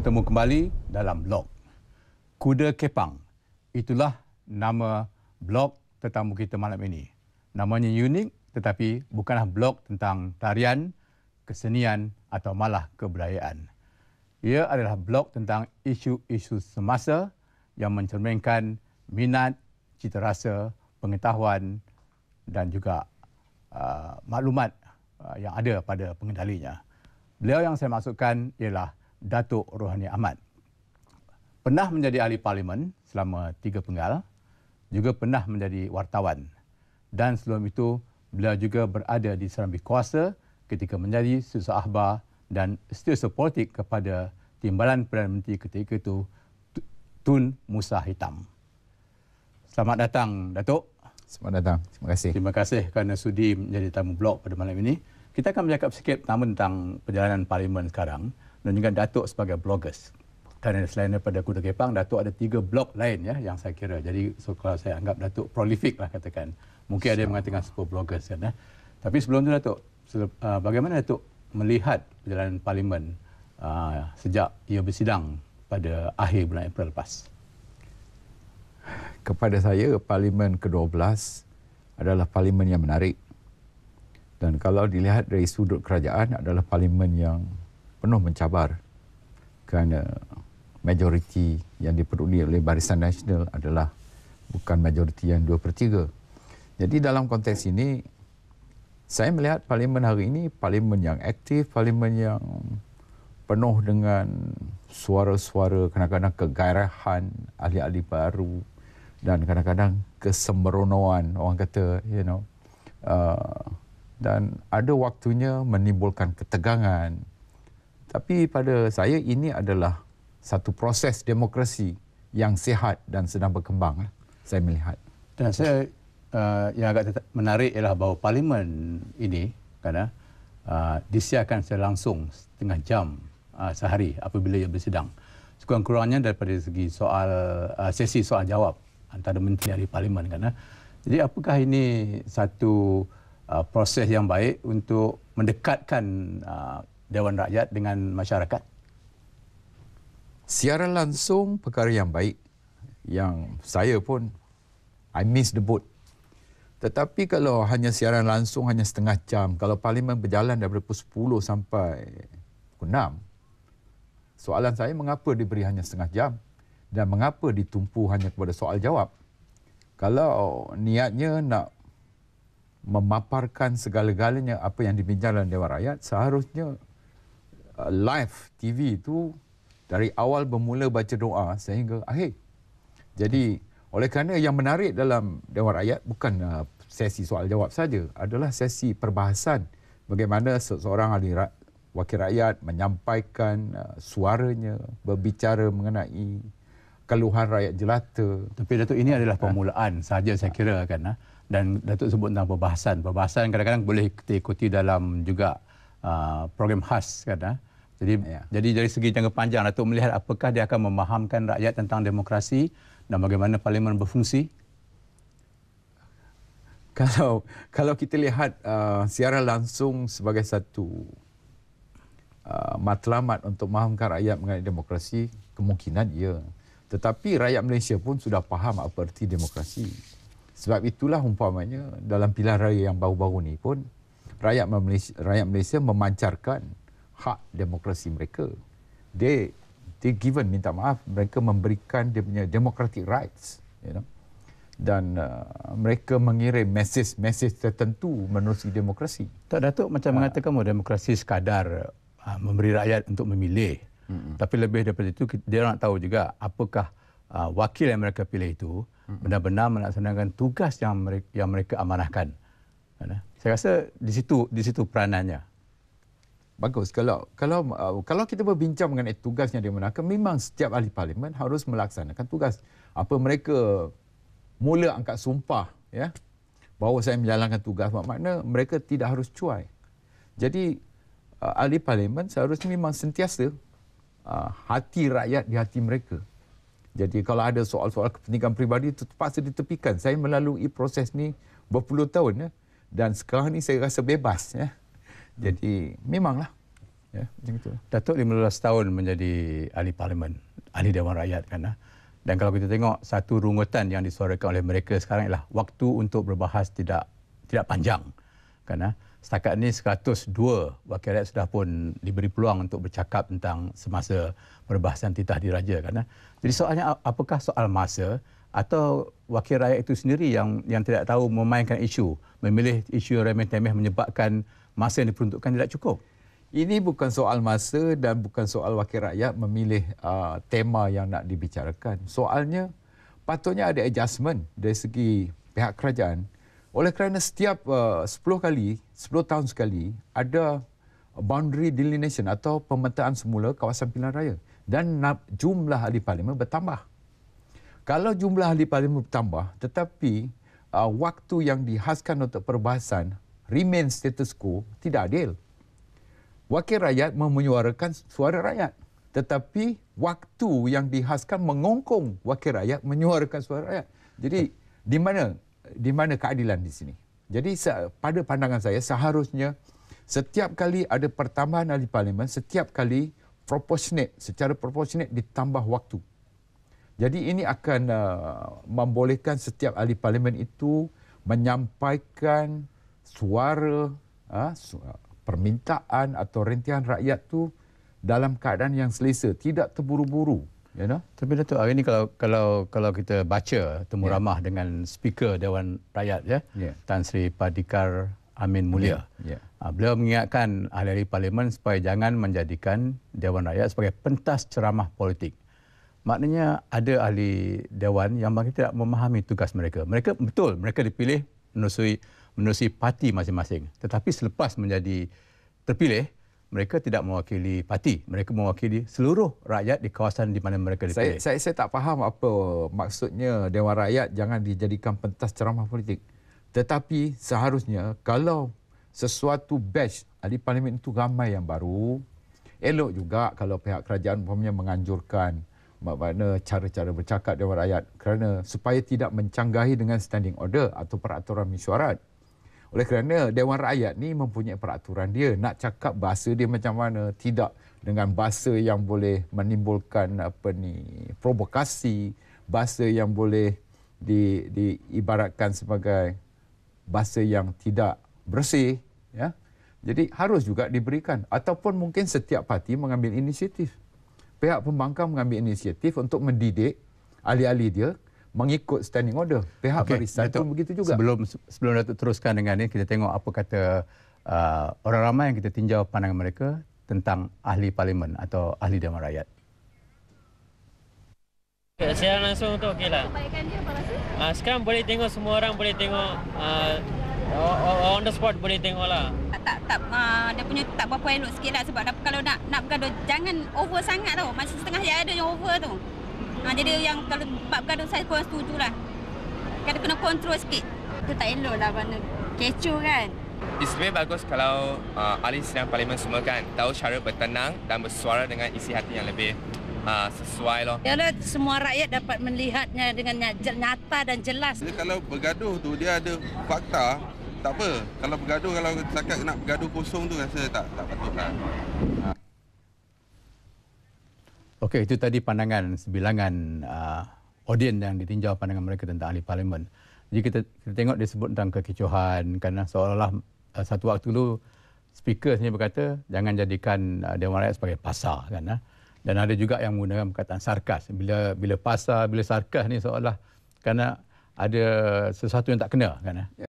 bertemu kembali dalam blog Kuda Kepang. Itulah nama blog tetamu kita malam ini. Namanya unik tetapi bukanlah blog tentang tarian, kesenian atau malah kebudayaan. Ia adalah blog tentang isu-isu semasa yang mencerminkan minat, cita rasa, pengetahuan dan juga maklumat yang ada pada pengendalinya. Beliau yang saya maksudkan ialah Datuk Rohani Ahmad. Pernah menjadi ahli parlimen selama 3 penggal, juga pernah menjadi wartawan. Dan sebelum itu, beliau juga berada di serambi kuasa ketika menjadi susah akhbar dan setiausaha politik kepada Timbalan Perdana Menteri ketika itu, Tun Musa Hitam. Selamat datang, Datuk. Selamat datang. Terima kasih. Terima kasih kerana sudi menjadi tamu blog pada malam ini. Kita akan bercakap sikit pertama tentang perjalanan parlimen sekarang dan juga Datuk sebagai bloggers. Kerana selain daripada Kuda Kepang, Datuk ada 3 blog lain ya yang saya kira. Jadi kalau saya anggap Datuk prolific lah katakan. Mungkin ada yang mengatakan super bloggers kan. Tapi sebelum itu Datuk, bagaimana Datuk melihat perjalanan parlimen sejak ia bersidang pada akhir bulan April lepas? Kepada saya, parlimen ke-12 adalah parlimen yang menarik. Dan kalau dilihat dari sudut kerajaan adalah parlimen yang penuh mencabar kerana majoriti yang diperolehi oleh Barisan Nasional adalah bukan majoriti yang 2/3. Jadi dalam konteks ini, saya melihat parlimen hari ini parlimen yang aktif, parlimen yang penuh dengan suara-suara, kadang-kadang kegairahan ahli-ahli baru dan kadang-kadang kesemberonoan, orang kata, dan ada waktunya menimbulkan ketegangan. Tapi pada saya ini adalah satu proses demokrasi yang sihat dan sedang berkembang, saya melihat. Dan saya yang agak menarik ialah bahawa parlimen ini kerana disiarkan secara langsung setengah jam sehari apabila ia bersidang. Sekurang-kurangnya daripada segi soal sesi soal jawab antara menteri ahli parlimen kerana. Jadi apakah ini satu proses yang baik untuk mendekatkan Dewan Rakyat dengan masyarakat? Siaran langsung perkara yang baik, yang saya pun I miss the boat. Tetapi kalau hanya siaran langsung hanya setengah jam, kalau parlimen berjalan daripada pukul 10 sampai pukul 6, soalan saya mengapa diberi hanya setengah jam dan mengapa ditumpu hanya kepada soal jawab? Kalau niatnya nak memaparkan segala-galanya apa yang dibincangkan Dewan Rakyat, seharusnya live TV itu dari awal bermula baca doa sehingga akhir. Jadi oleh kerana yang menarik dalam Dewan Rakyat bukan sesi soal jawab saja, adalah sesi perbahasan bagaimana seseorang ahli wakil rakyat menyampaikan suaranya, berbicara mengenai keluhan rakyat jelata. Tapi Datuk, ini adalah permulaan sahaja saya kira kan. Dan Datuk sebut tentang perbahasan. Perbahasan kadang-kadang boleh kita ikuti dalam juga program khas kan. Jadi dari segi jangka panjang Datuk melihat apakah dia akan memahamkan rakyat tentang demokrasi dan bagaimana parlimen berfungsi? Kalau kita lihat siaran langsung sebagai satu matlamat untuk memahamkan rakyat mengenai demokrasi, kemungkinan ya. Tetapi rakyat Malaysia pun sudah faham apa arti demokrasi. Sebab itulah umpamanya dalam pilihan raya yang baru-baru ni pun rakyat Malaysia memancarkan hak demokrasi mereka. They given, minta maaf, mereka memberikan dia punya democratic rights, dan mereka mengirim mesej tertentu menerusi demokrasi. Tak, Datuk macam mengatakan bahawa demokrasi sekadar memberi rakyat untuk memilih. Tapi lebih daripada itu, dia nak tahu juga apakah wakil yang mereka pilih itu benar-benar melaksanakan tugas yang mereka amanahkan. Saya rasa di situ peranannya. Bagus. Kalau kita berbincang mengenai tugas yang diamanahkan, memang setiap ahli parlimen harus melaksanakan tugas. Apa mereka mula angkat sumpah bahawa saya menjalankan tugas, makna mereka tidak harus cuai. Jadi ahli parlimen seharusnya memang sentiasa hati rakyat di hati mereka. Jadi kalau ada soal-soal kepentingan peribadi itu terpaksa ditepikan. Saya melalui proses ni berpuluh tahun dan sekarang ni saya rasa bebas Jadi memanglah Ya, macam itu. Datuk 15 tahun menjadi ahli parlimen, ahli Dewan Rakyat kan. Dan kalau kita tengok satu rungutan yang disuarakan oleh mereka sekarang ialah waktu untuk berbahas tidak panjang. Kan. Setakat ini 102 wakil rakyat sudah pun diberi peluang untuk bercakap tentang semasa perbahasan titah diraja. Kan. Jadi soalnya apakah soal masa atau wakil rakyat itu sendiri yang tidak tahu memainkan isu, memilih isu remeh-temeh menyebabkan masa yang diperuntukkan tidak cukup? Ini bukan soal masa dan bukan soal wakil rakyat memilih tema yang nak dibicarakan. Soalnya patutnya ada adjustment dari segi pihak kerajaan. Oleh kerana setiap 10 tahun sekali ada boundary delineation atau pemetaan semula kawasan pilihan raya dan jumlah ahli parlimen bertambah. Kalau jumlah ahli parlimen bertambah tetapi waktu yang dihaskan untuk perbahasan remain status quo, tidak adil. Wakil rakyat menyuarakan suara rakyat tetapi waktu yang dihaskan mengongkong wakil rakyat menyuarakan suara rakyat. Jadi di mana keadilan di sini? Jadi pada pandangan saya seharusnya setiap kali ada pertambahan ahli parlimen, setiap kali secara proportionate ditambah waktu. Jadi ini akan membolehkan setiap ahli parlimen itu menyampaikan suara, permintaan atau rentihan rakyat tu dalam keadaan yang selesa, tidak terburu-buru. You know? Tapi Datuk, hari ini kalau kita baca temu ramah dengan Speaker Dewan Rakyat Tan Sri Padikar Amin Mulia. Beliau mengingatkan ahli-ahli parlimen supaya jangan menjadikan Dewan Rakyat sebagai pentas ceramah politik. Maknanya ada ahli dewan yang makin tidak memahami tugas mereka. Mereka dipilih menerusi parti masing-masing. Tetapi selepas menjadi terpilih, mereka tidak mewakili parti. Mereka mewakili seluruh rakyat di kawasan di mana mereka dipilih. Saya tak faham apa maksudnya Dewan Rakyat jangan dijadikan pentas ceramah politik. Tetapi seharusnya kalau sesuatu batch ahli parlimen itu ramai yang baru, elok juga kalau pihak kerajaan umpamanya menganjurkan bagaimana cara-cara bercakap Dewan Rakyat kerana supaya tidak mencanggahi dengan standing order atau peraturan mesyuarat. Oleh kerana Dewan Rakyat ni mempunyai peraturan dia, nak cakap bahasa dia macam mana, tidak dengan bahasa yang boleh menimbulkan provokasi, bahasa yang boleh diibaratkan sebagai bahasa yang tidak bersih, ya. Jadi harus juga diberikan ataupun mungkin setiap parti mengambil inisiatif. Pihak pembangkang mengambil inisiatif untuk mendidik ahli-ahli dia mengikut standing order. Pihak barisan pun begitu juga. Sebelum Datuk teruskan dengan ini, kita tengok apa kata orang ramai yang kita tinjau pandangan mereka tentang ahli parlimen atau ahli Dewan Rakyat. Siaran langsung tu okeylah. Sekarang boleh tengok, semua orang boleh tengok, on the spot boleh tengok lah. Dia punya tak berapa elok sikit lah sebab kalau nak bergaduh jangan over sangat tau. Masa setengah je ada yang over tu. Jadi yang kalau bab bergaduh saya kurang setuju lah. Kena kontrol sikit. Itu tak elok lah mana kecoh kan. Lebih bagus kalau ahli sidang parlimen semua kan tahu cara bertenang dan bersuara dengan isi hati yang lebih sesuai loh. Yalah, semua rakyat dapat melihatnya dengan nyata dan jelas. Jadi kalau bergaduh tu dia ada fakta, tak apa. Kalau bergaduh, kalau setakat nak bergaduh kosong tu rasa tak patutlah. Okey, itu tadi pandangan sebilangan audien yang ditinjau pandangan mereka tentang ahli parlimen. Jadi kita tengok dia sebut tentang kekecohan kerana seolah-olah satu waktu dulu speaker sendiri berkata jangan jadikan Dewan Rakyat sebagai pasar kan. Dan ada juga yang menggunakan perkataan sarkas. Bila pasar, bila sarkas ni seolah kerana ada sesuatu yang tak kena kan. Ya,